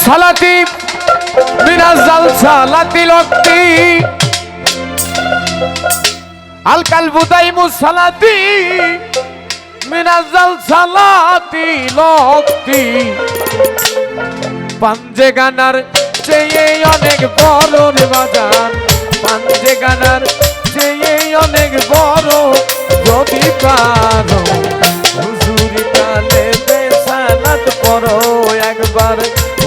সালাতি মিনাজাল সালাতি লক্তি আল কালবু দাইমু সালাতি মিনাজাল সালাতি লক্তি পাঞ্জে গানার চেয়ে অনেক বড় রে বাজান পাঞ্জে গানার চেয়ে অনেক বড় যদি পারো হুজুরি কালে বেসালাত পড়ো একবার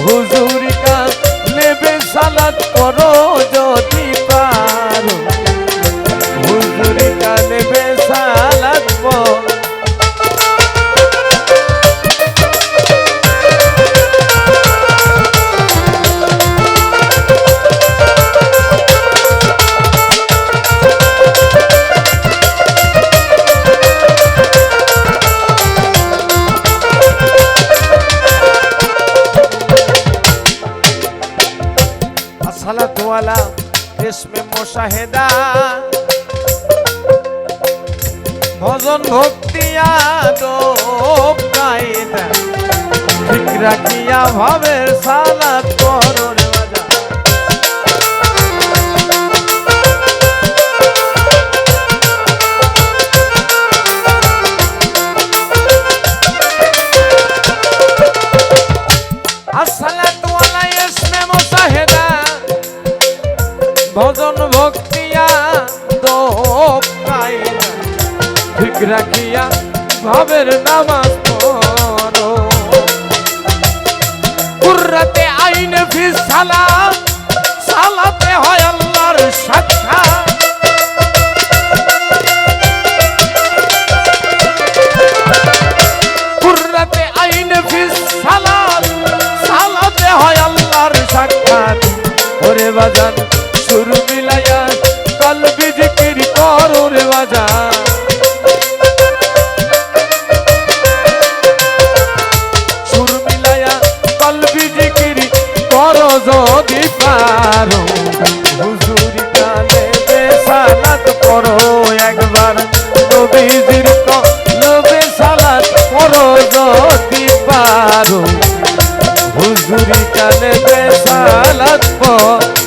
হুজুরি কালে বেসালাত পড়ো যদি পারো হুজুরি কালে বেসালাত পড়ো সালাতু আলা ইসমে মুশাহেদা ভজন ভক্তি আদব কায়দা ঠিক রাখিয়া ভাবের সালাত করো রে বাজা আসসালাতু আলা ইসমে মুশাহেদা ভজন ভক্তিয়া দোপ কায়দা ঠিক রাখিয়া ভাবের নামাজ পড়ো কুররাতে আইনে ফিস সালাত সালাতে হয় আল্লাহর সাক্ষাৎ কুররাতে আইনে ফিস সালাত সালাতে হয় আল্লাহর সাক্ষাৎ ওরে বাজান সুর মিলায়া কলবি জিকির করো রে বাজান সুর মিলায়া কলবি জিকির করো যদি পারো হুজুরি কালে বেসালাত পড়ো একবার নবীজির কলবে সালাত পড়ো যদি পারো হুজুরি কালে বেসালাত পড়ো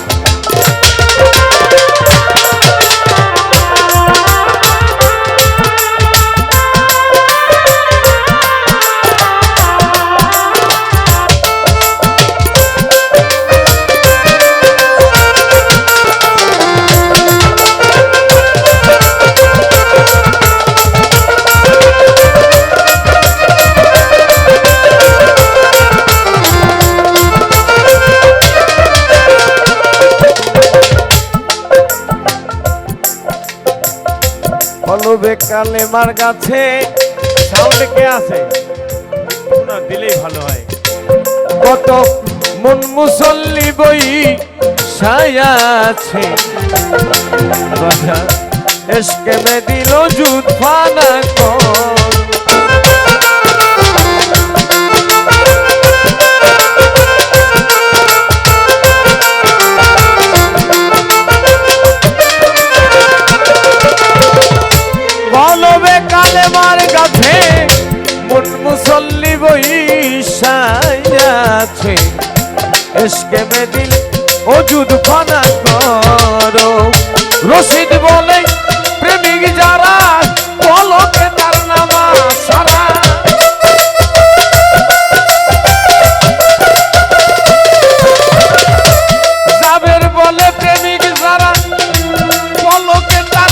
কলবে কালেমার গাছে সাউন্ড কে আছে না দিলেই ভালো হয় কত মন মুসল্লি বই ছায়া আছে বাজা এসকে মে দিল জুত ফানা কর কালেমার গাছে মন মুসল্লি বইসাছে এসকে মে দিল ওজুদ ফানা করো রশিদ বলে প্রেমিক যারা বলকে তার নামা সারা জাবের বলে প্রেমিক যারা বলকে তার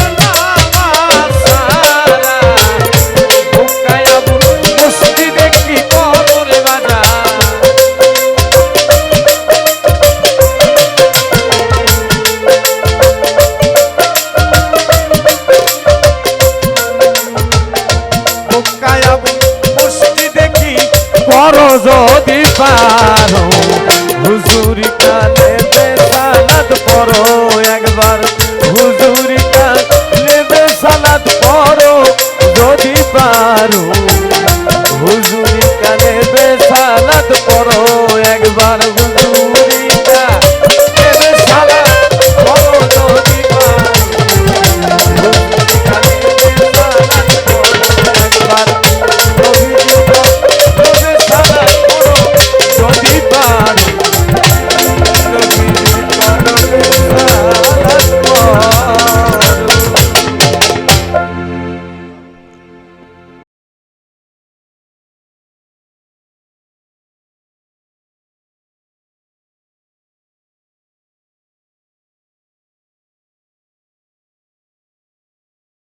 যদি পারো হুজুরি কালে বেসালাত পড়ো একবার হুজুরি কালে বেসালাত পড়ো যদি পারো হুজুরি কালে বেসালাত পড়ো একবার